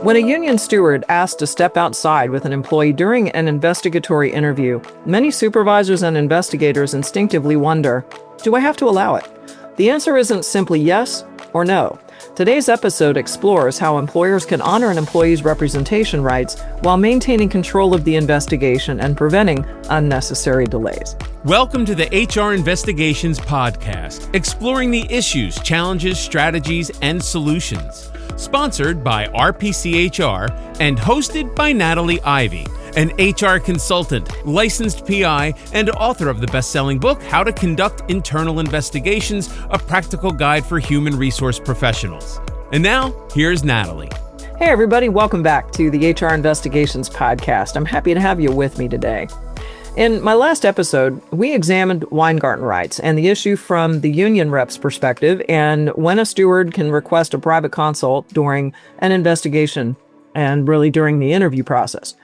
When a union steward asked to step outside with an employee during an investigatory interview, many supervisors and investigators instinctively wonder, do I have to allow it? The answer isn't simply yes or no. Today's episode explores how employers can honor an employee's representation rights while maintaining control of the investigation and preventing unnecessary delays. Welcome to the HR Investigations Podcast, exploring the issues, challenges, strategies, and solutions. Sponsored by RPCHR and hosted by Natalie Ivy, an HR consultant, licensed PI, and author of the best-selling book, How to Conduct Internal Investigations, a practical guide for human resource professionals. And now, here's Natalie. Hey everybody, welcome back to the HR Investigations Podcast. I'm happy to have you with me today. In my last episode, we examined Weingarten rights and the issue from the union rep's perspective and when a steward can request a private consult during an investigation and really during the interview process.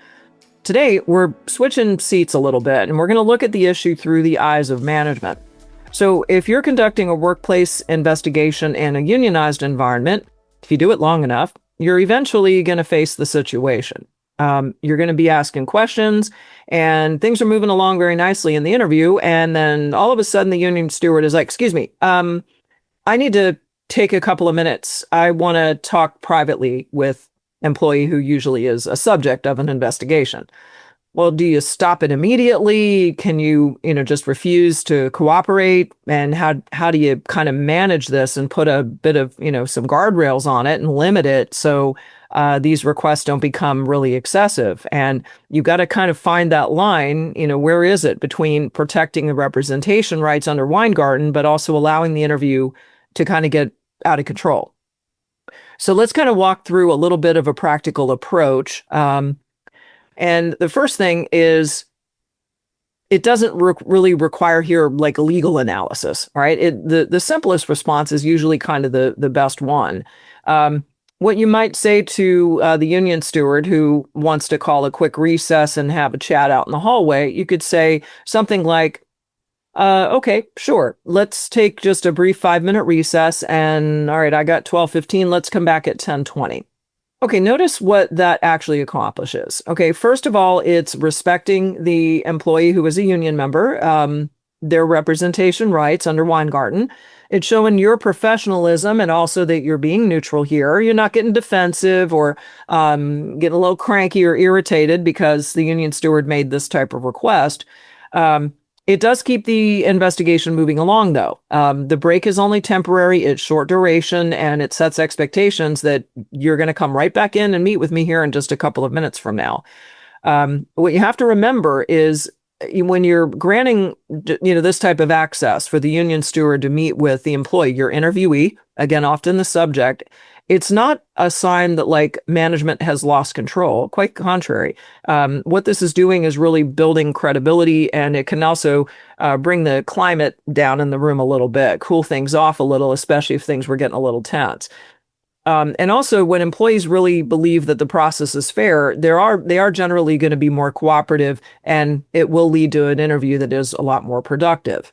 Today, we're switching seats a little bit and we're going to look at the issue through the eyes of management. So if you're conducting a workplace investigation in a unionized environment, if you do it long enough, you're eventually going to face the situation. You're going to be asking questions and things are moving along very nicely in the interview. And then all of a sudden the union steward is like, excuse me, I need to take a couple of minutes. I want to talk privately with employee who usually is a subject of an investigation. Well, do you stop it immediately? Can you, just refuse to cooperate? And how do you kind of manage this and put a bit of, some guardrails on it and limit it so these requests don't become really excessive? And you got to kind of find that line, where is it between protecting the representation rights under Weingarten, but also allowing the interview to kind of get out of control. So let's kind of walk through a little bit of a practical approach. And the first thing is, it doesn't really require here like a legal analysis, right? The simplest response is usually kind of the best one. What you might say to the union steward who wants to call a quick recess and have a chat out in the hallway, you could say something like, okay, sure. Let's take just a brief 5-minute recess. And all right, I got 12:15. Let's come back at 10:20. Okay, notice what that actually accomplishes. Okay, first of all, it's respecting the employee who is a union member, their representation rights under Weingarten. It's showing your professionalism and also that you're being neutral here. You're not getting defensive or getting a little cranky or irritated because the union steward made this type of request. It does keep the investigation moving along, though. The break is only temporary, it's short duration, and it sets expectations that you're going to come right back in and meet with me here in just a couple of minutes from now. What you have to remember is when you're granting, this type of access for the union steward to meet with the employee, your interviewee, again, often the subject, it's not a sign that like management has lost control. Quite contrary. What this is doing is really building credibility, and it can also bring the climate down in the room a little bit, cool things off a little, especially if things were getting a little tense. And also when employees really believe that the process is fair, they are generally going to be more cooperative, and it will lead to an interview that is a lot more productive.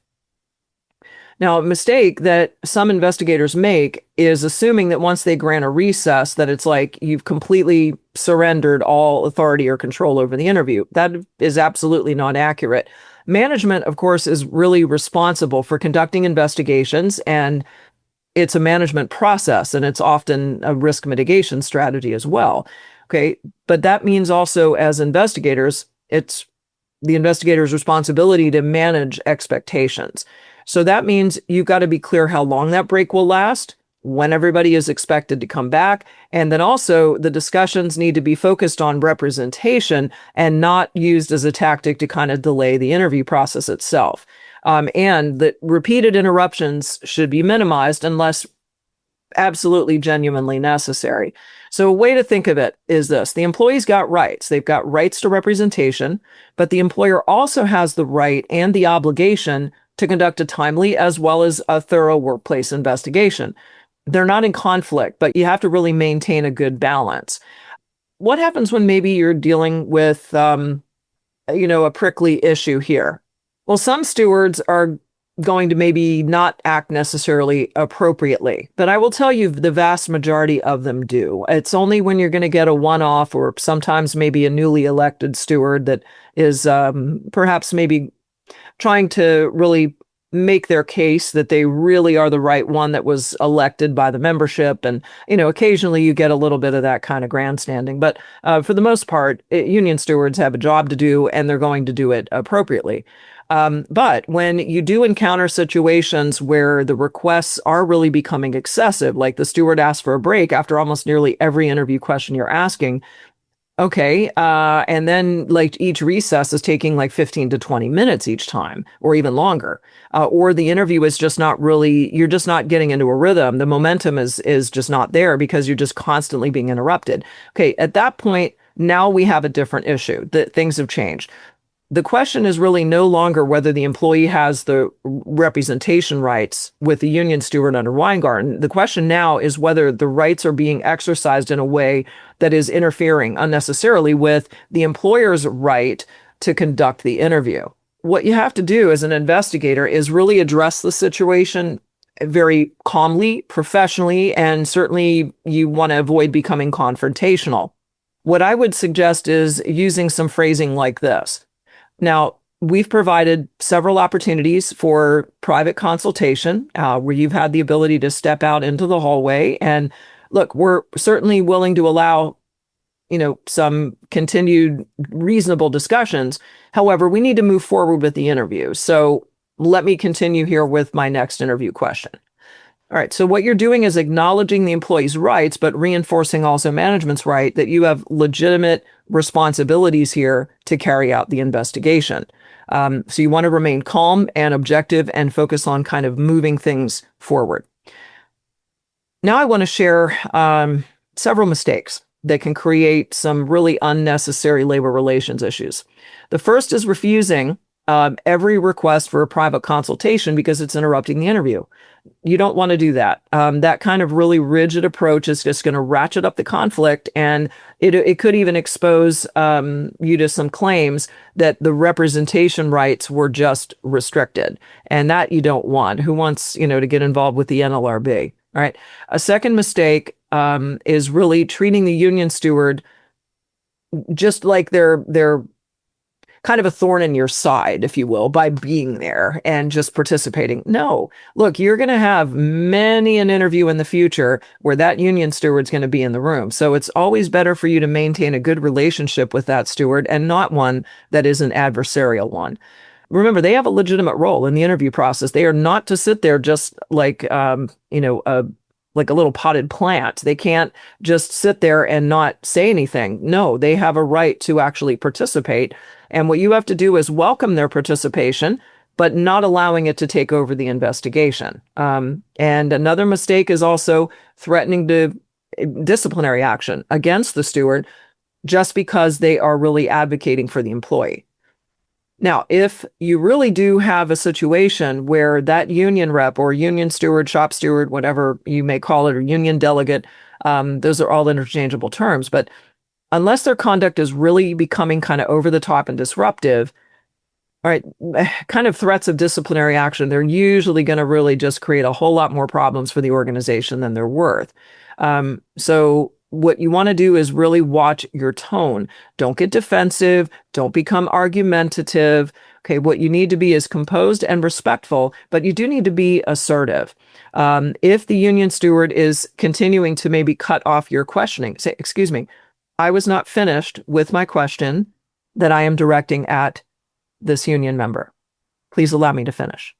Now, a mistake that some investigators make is assuming that once they grant a recess, that it's like you've completely surrendered all authority or control over the interview. That is absolutely not accurate. Management, of course, is really responsible for conducting investigations, and it's a management process, and it's often a risk mitigation strategy as well. Okay, but that means also as investigators, it's the investigator's responsibility to manage expectations. So that means you've got to be clear how long that break will last, when everybody is expected to come back, and then also the discussions need to be focused on representation and not used as a tactic to kind of delay the interview process itself. And that repeated interruptions should be minimized unless absolutely genuinely necessary. So a way to think of it is this: the employee's got rights. They've got rights to representation, but the employer also has the right and the obligation to conduct a timely as well as a thorough workplace investigation. They're not in conflict, but you have to really maintain a good balance. What happens when maybe you're dealing with, a prickly issue here? Well, some stewards are going to maybe not act necessarily appropriately. But I will tell you, the vast majority of them do. It's only when you're going to get a one-off or sometimes maybe a newly elected steward that is perhaps maybe trying to really make their case that they really are the right one that was elected by the membership. And, occasionally you get a little bit of that kind of grandstanding. But for the most part, union stewards have a job to do, and they're going to do it appropriately. But when you do encounter situations where the requests are really becoming excessive, like the steward asks for a break after almost nearly every interview question you're asking, okay, and then like each recess is taking like 15 to 20 minutes each time, or even longer, or the interview is just not really, you're just not getting into a rhythm. The momentum is just not there because you're just constantly being interrupted. Okay, at that point, now we have a different issue, that things have changed. The question is really no longer whether the employee has the representation rights with the union steward under Weingarten. The question now is whether the rights are being exercised in a way that is interfering unnecessarily with the employer's right to conduct the interview. What you have to do as an investigator is really address the situation very calmly, professionally, and certainly you want to avoid becoming confrontational. What I would suggest is using some phrasing like this. Now, we've provided several opportunities for private consultation where you've had the ability to step out into the hallway. And look, we're certainly willing to allow, some continued reasonable discussions. However, we need to move forward with the interview. So let me continue here with my next interview question. All right, so what you're doing is acknowledging the employee's rights, but reinforcing also management's right that you have legitimate responsibilities here to carry out the investigation. So you want to remain calm and objective and focus on kind of moving things forward. Now I want to share several mistakes that can create some really unnecessary labor relations issues. The first is refusing every request for a private consultation because it's interrupting the interview. You don't want to do that. That kind of really rigid approach is just going to ratchet up the conflict, and it could even expose you to some claims that the representation rights were just restricted, and that you don't want. Who wants, to get involved with the NLRB? All right. A second mistake is really treating the union steward just like they're kind of a thorn in your side, if you will, by being there and just participating. No, look, you're going to have many an interview in the future where that union steward's going to be in the room. So it's always better for you to maintain a good relationship with that steward and not one that is an adversarial one. Remember, they have a legitimate role in the interview process. They are not to sit there just like, like a little potted plant. They can't just sit there and not say anything. No, they have a right to actually participate. And what you have to do is welcome their participation, but not allowing it to take over the investigation. And another mistake is also threatening to disciplinary action against the steward just because they are really advocating for the employee. Now, if you really do have a situation where that union rep or union steward, shop steward, whatever you may call it, or union delegate, those are all interchangeable terms, but unless their conduct is really becoming kind of over the top and disruptive, all right, kind of threats of disciplinary action, they're usually going to really just create a whole lot more problems for the organization than they're worth. So what you want to do is really watch your tone. Don't get defensive. Don't become argumentative. Okay, what you need to be is composed and respectful, but you do need to be assertive. If the union steward is continuing to maybe cut off your questioning, say, excuse me, I was not finished with my question that I am directing at this union member. Please allow me to finish.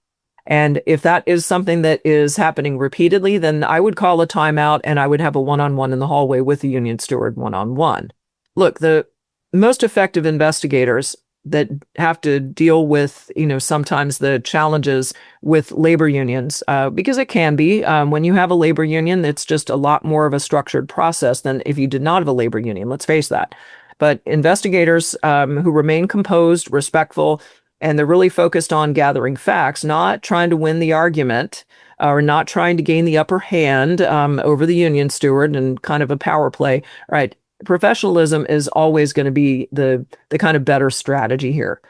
And if that is something that is happening repeatedly, then I would call a timeout and I would have a one-on-one in the hallway with the union steward one-on-one. Look, the most effective investigators that have to deal with, sometimes the challenges with labor unions, because it can be, when you have a labor union, it's just a lot more of a structured process than if you did not have a labor union. Let's face that. But investigators who remain composed, respectful, and they're really focused on gathering facts, not trying to win the argument or not trying to gain the upper hand over the union steward and kind of a power play, right? Professionalism is always going to be the kind of better strategy here.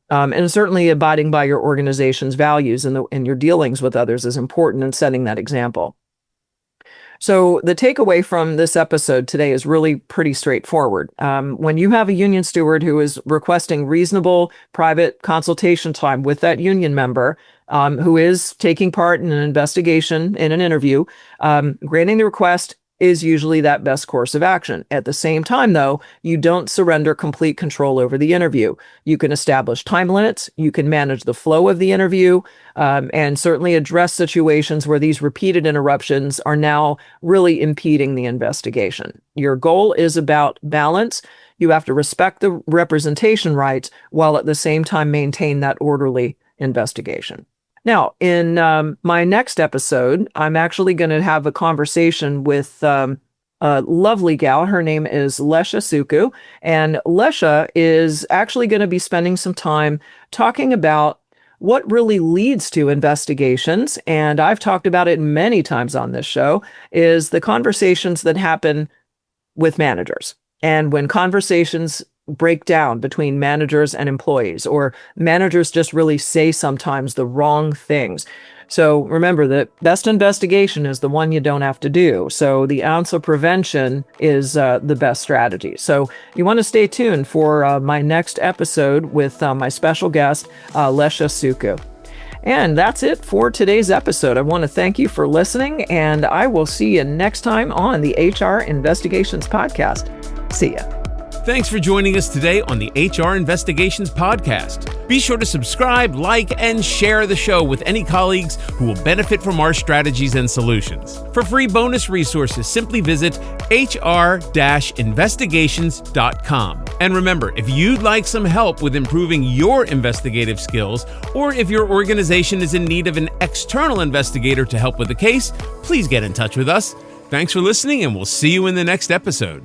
And certainly abiding by your organization's values in your dealings with others is important in setting that example. So the takeaway from this episode today is really pretty straightforward. When you have a union steward who is requesting reasonable private consultation time with that union member, who is taking part in an investigation, in an interview, granting the request is usually that best course of action. At the same time, though, you don't surrender complete control over the interview. You can establish time limits, you can manage the flow of the interview, and certainly address situations where these repeated interruptions are now really impeding the investigation. Your goal is about balance. You have to respect the representation rights while at the same time maintain that orderly investigation. Now, in my next episode, I'm actually going to have a conversation with a lovely gal. Her name is Lesha Suku, and Lesha is actually going to be spending some time talking about what really leads to investigations, and I've talked about it many times on this show, is the conversations that happen with managers. And when conversations break down between managers and employees, or managers just really say sometimes the wrong things. So remember that best investigation is the one you don't have to do. So the ounce of prevention is the best strategy. So you want to stay tuned for my next episode with my special guest, Lesha Suku. And that's it for today's episode. I want to thank you for listening, and I will see you next time on the HR Investigations Podcast. See ya. Thanks for joining us today on the HR Investigations Podcast. Be sure to subscribe, like, and share the show with any colleagues who will benefit from our strategies and solutions. For free bonus resources, simply visit hr-investigations.com. And remember, if you'd like some help with improving your investigative skills, or if your organization is in need of an external investigator to help with a case, please get in touch with us. Thanks for listening, and we'll see you in the next episode.